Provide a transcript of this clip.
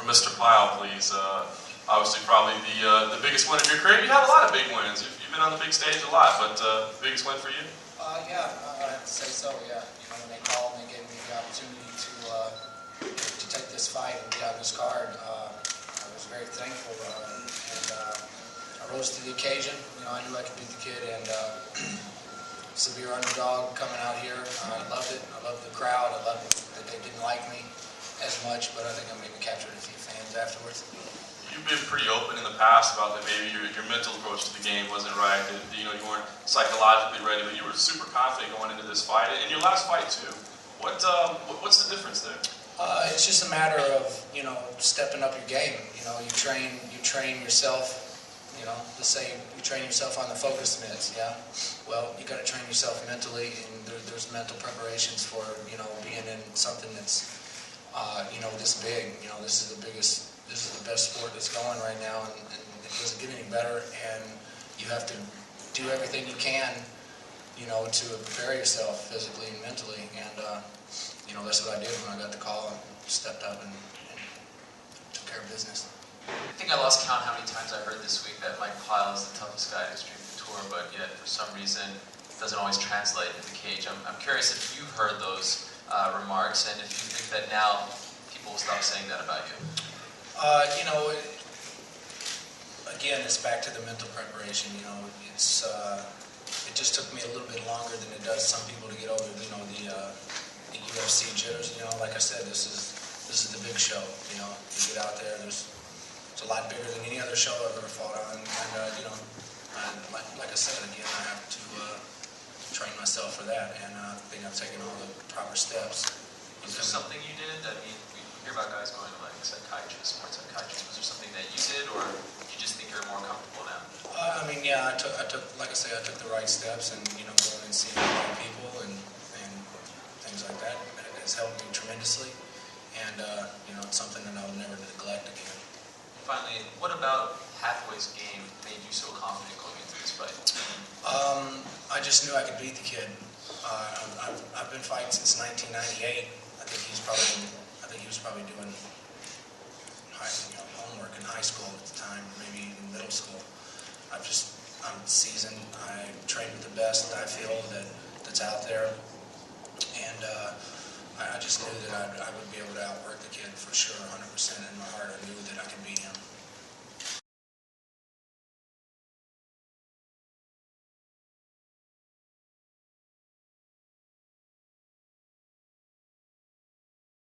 for Mr. Pyle, please. Obviously, probably the biggest win of your career. You have a lot of big wins. You've been on the big stage a lot, but biggest win for you? Yeah, I have to say so. Yeah, when they called and they gave me the opportunity to take this fight and be on this card, I was very thankful, and I rose to the occasion. I knew I could beat the kid, and severe underdog coming out here. I loved it. I loved the crowd. I loved that they didn't like me as much, but I think I maybe captured a few fans afterwards. You've been pretty open in the past about that maybe your mental approach to the game wasn't right, that you weren't psychologically ready, but you were super confident going into this fight, and your last fight too. What's the difference there? It's just a matter of stepping up your game. You train yourself. Let's say you train yourself on the focus mitts. Yeah. Well, you got to train yourself mentally, and there's mental preparations for being in something that's this big. This is the biggest. This is the best sport that's going right now, and it doesn't get any better. And you have to do everything you can, to prepare yourself physically and mentally. And that's what I did when I got the call and stepped up and took care of business. I think I lost count how many times I heard this week that Mike Pyle is the toughest guy at Extreme Couture, but yet for some reason it doesn't always translate in the cage. I'm curious if you've heard those remarks, and if you think that now people will stop saying that about you. Again, it's back to the mental preparation. It just took me a little bit longer than it does some people to get over, the UFC jitters. Like I said, this is the big show. You get out there. It's a lot bigger than any other show I've ever fought on. And like I said, again, I have to train myself for that, and I think I've taken all the proper steps. Was there something you did? We hear about guys going to psychiatrists, sports psychiatrists. Was there something that you did, or you just think you're more comfortable now? I took, like I say, I took the right steps, and going and seeing the right people and things like that. It has helped me tremendously, and it's something that I will never neglect again. Finally, what about Hathaway's game made you so confident going into this fight? I just knew I could beat the kid. I've been fighting since 1998. I think he was probably doing homework in high school at the time, maybe even middle school. I'm seasoned. I train with the best I feel that's out there, and I just knew that I would be able to outwork the kid for sure, 100% in my heart. I knew that I could beat him.